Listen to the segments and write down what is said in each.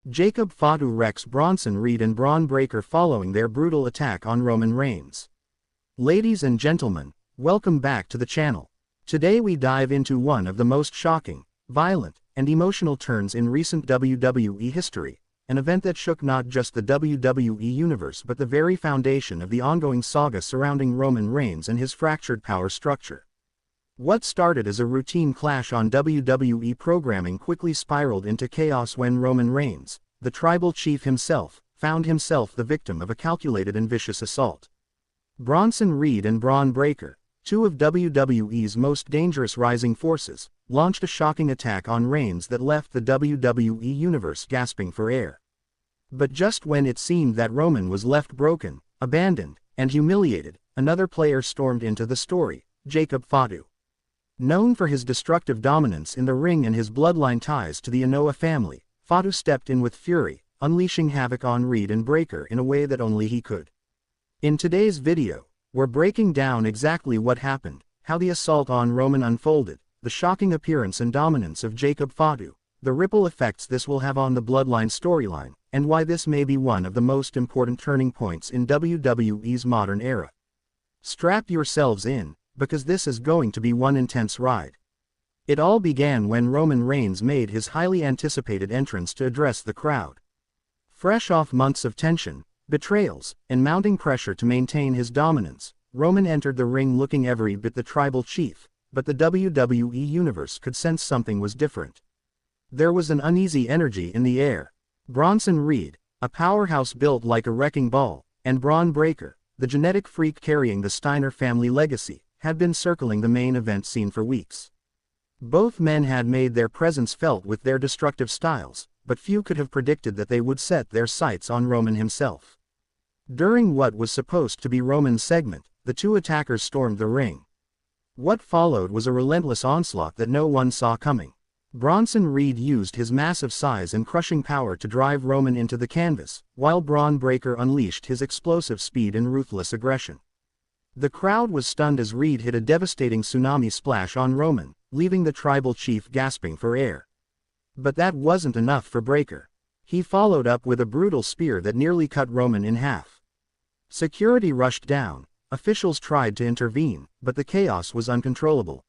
Jacob Fatu wrecks Bronson Reed and Bron Breakker following their brutal attack on Roman Reigns. Ladies and gentlemen, welcome back to the channel. Today we dive into one of the most shocking, violent, and emotional turns in recent WWE history, an event that shook not just the WWE universe but the very foundation of the ongoing saga surrounding Roman Reigns and his fractured power structure. What started as a routine clash on WWE programming quickly spiraled into chaos when Roman Reigns, the tribal chief himself, found himself the victim of a calculated and vicious assault. Bronson Reed and Bron Breakker, two of WWE's most dangerous rising forces, launched a shocking attack on Reigns that left the WWE universe gasping for air. But just when it seemed that Roman was left broken, abandoned, and humiliated, another player stormed into the story, Jacob Fatu. Known for his destructive dominance in the ring and his bloodline ties to the Anoa'i family, Fatu stepped in with fury, unleashing havoc on Reed and Breakker in a way that only he could. In today's video, we're breaking down exactly what happened, how the assault on Roman unfolded, the shocking appearance and dominance of Jacob Fatu, the ripple effects this will have on the bloodline storyline, and why this may be one of the most important turning points in WWE's modern era. Strap yourselves in, because this is going to be one intense ride. It all began when Roman Reigns made his highly anticipated entrance to address the crowd. Fresh off months of tension, betrayals, and mounting pressure to maintain his dominance, Roman entered the ring looking every bit the tribal chief, but the WWE universe could sense something was different. There was an uneasy energy in the air. Bronson Reed, a powerhouse built like a wrecking ball, and Bron Breakker, the genetic freak carrying the Steiner family legacy, had been circling the main event scene for weeks. Both men had made their presence felt with their destructive styles, but few could have predicted that they would set their sights on Roman himself. During what was supposed to be Roman's segment, the two attackers stormed the ring. What followed was a relentless onslaught that no one saw coming. Bronson Reed used his massive size and crushing power to drive Roman into the canvas, while Bron Breakker unleashed his explosive speed and ruthless aggression. The crowd was stunned as Reed hit a devastating tsunami splash on Roman, leaving the tribal chief gasping for air. But that wasn't enough for Breakker. He followed up with a brutal spear that nearly cut Roman in half. Security rushed down, officials tried to intervene, but the chaos was uncontrollable.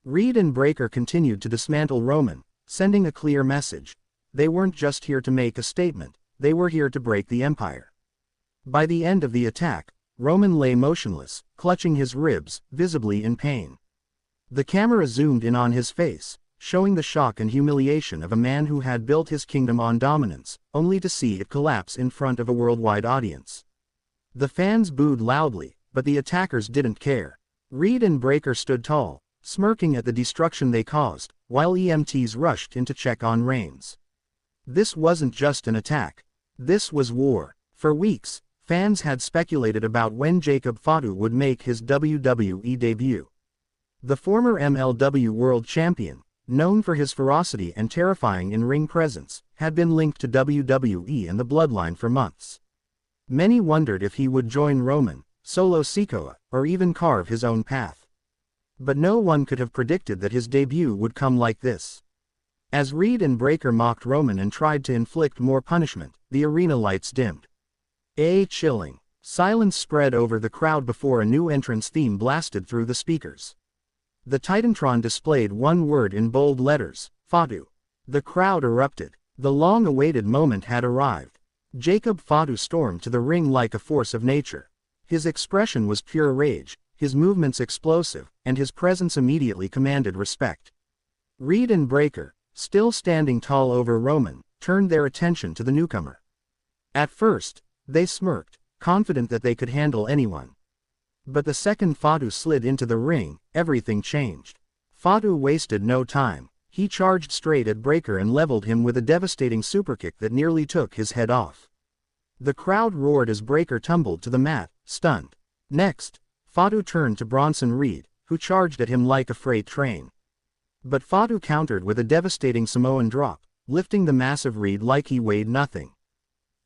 Reed and Breakker continued to dismantle Roman, sending a clear message. They weren't just here to make a statement, they were here to break the empire. By the end of the attack, Roman lay motionless, clutching his ribs, visibly in pain. The camera zoomed in on his face, showing the shock and humiliation of a man who had built his kingdom on dominance, only to see it collapse in front of a worldwide audience. The fans booed loudly, but the attackers didn't care. Reed and Breakker stood tall, smirking at the destruction they caused, while EMTs rushed in to check on Reigns. This wasn't just an attack. This was war. For weeks, fans had speculated about when Jacob Fatu would make his WWE debut. The former MLW World Champion, known for his ferocity and terrifying in-ring presence, had been linked to WWE and the Bloodline for months. Many wondered if he would join Roman, Solo Sikoa, or even carve his own path. But no one could have predicted that his debut would come like this. As Reed and Breakker mocked Roman and tried to inflict more punishment, the arena lights dimmed. A chilling silence spread over the crowd before a new entrance theme blasted through the speakers. The Titantron displayed one word in bold letters, Fatu. The crowd erupted. The long-awaited moment had arrived. Jacob Fatu stormed to the ring like a force of nature. His expression was pure rage, his movements explosive, and his presence immediately commanded respect. Reed and Breakker, still standing tall over Roman, turned their attention to the newcomer. At first, they smirked, confident that they could handle anyone. But the second Fatu slid into the ring, everything changed. Fatu wasted no time. He charged straight at Breakker and leveled him with a devastating superkick that nearly took his head off. The crowd roared as Breakker tumbled to the mat, stunned. Next, Fatu turned to Bronson Reed, who charged at him like a freight train. But Fatu countered with a devastating Samoan drop, lifting the massive Reed like he weighed nothing.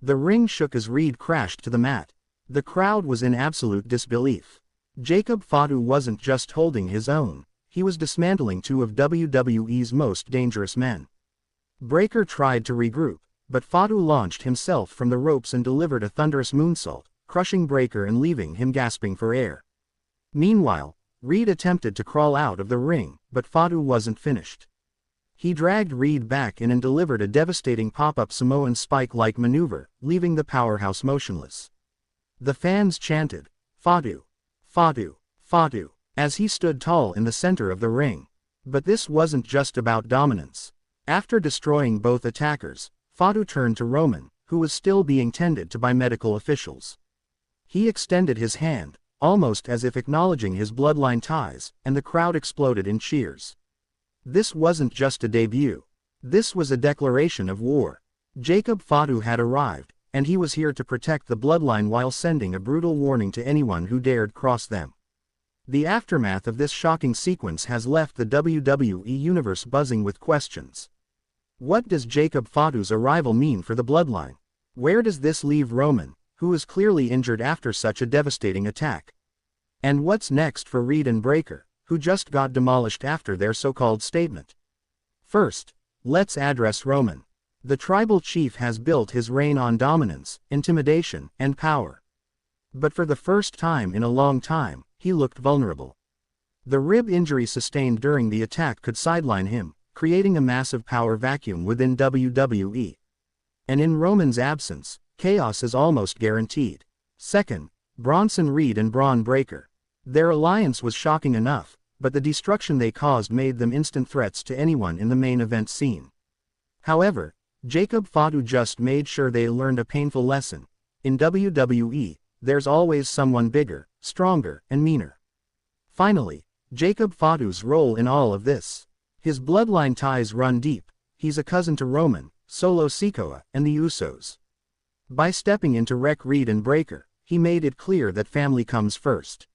The ring shook as Reed crashed to the mat. The crowd was in absolute disbelief. Jacob Fatu wasn't just holding his own, he was dismantling two of WWE's most dangerous men. Breakker tried to regroup, but Fatu launched himself from the ropes and delivered a thunderous moonsault, crushing Breaker and leaving him gasping for air. Meanwhile, Reed attempted to crawl out of the ring, but Fatu wasn't finished. He dragged Reed back in and delivered a devastating pop-up Samoan spike-like maneuver, leaving the powerhouse motionless. The fans chanted, "Fatu! Fatu! Fatu!" as he stood tall in the center of the ring. But this wasn't just about dominance. After destroying both attackers, Fatu turned to Roman, who was still being tended to by medical officials. He extended his hand, almost as if acknowledging his bloodline ties, and the crowd exploded in cheers. This wasn't just a debut. This was a declaration of war. Jacob Fatu had arrived, and he was here to protect the bloodline while sending a brutal warning to anyone who dared cross them. The aftermath of this shocking sequence has left the WWE universe buzzing with questions. What does Jacob Fatu's arrival mean for the bloodline? Where does this leave Roman, who is clearly injured after such a devastating attack? And what's next for Reed and Breaker, who just got demolished after their so-called statement? First, let's address Roman. The tribal chief has built his reign on dominance, intimidation, and power. But for the first time in a long time, he looked vulnerable. The rib injury sustained during the attack could sideline him, creating a massive power vacuum within WWE. And in Roman's absence, chaos is almost guaranteed. Second, Bronson Reed and Bron Breaker. Their alliance was shocking enough, but the destruction they caused made them instant threats to anyone in the main event scene. However, Jacob Fatu just made sure they learned a painful lesson. In WWE, there's always someone bigger, stronger, and meaner. Finally, Jacob Fatu's role in all of this. His bloodline ties run deep. He's a cousin to Roman, Solo Sikoa, and the Usos. By stepping into Wreck Reed and Breaker, he made it clear that family comes first.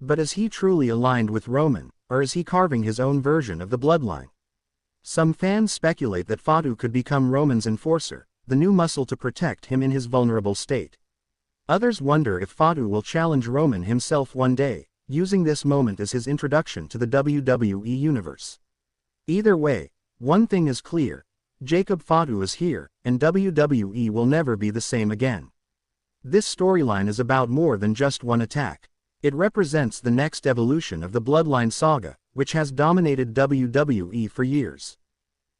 But is he truly aligned with Roman, or is he carving his own version of the bloodline? Some fans speculate that Fatu could become Roman's enforcer, the new muscle to protect him in his vulnerable state. Others wonder if Fatu will challenge Roman himself one day, using this moment as his introduction to the WWE universe. Either way, one thing is clear: Jacob Fatu is here, and WWE will never be the same again. This storyline is about more than just one attack. It represents the next evolution of the Bloodline saga, which has dominated WWE for years.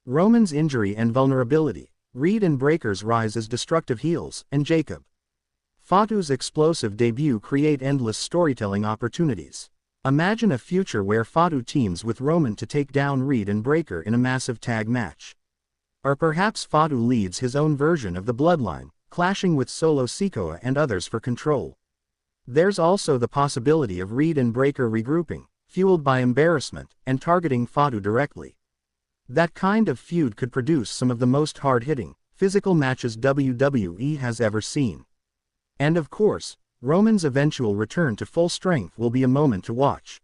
Roman's injury and vulnerability, Reed and Breaker's rise as destructive heels, and Jacob Fatu's explosive debut create endless storytelling opportunities. Imagine a future where Fatu teams with Roman to take down Reed and Breaker in a massive tag match. Or perhaps Fatu leads his own version of the bloodline, clashing with Solo Sikoa and others for control. There's also the possibility of Reed and Breaker regrouping, fueled by embarrassment, and targeting Fatu directly. That kind of feud could produce some of the most hard-hitting, physical matches WWE has ever seen. And of course, Roman's eventual return to full strength will be a moment to watch.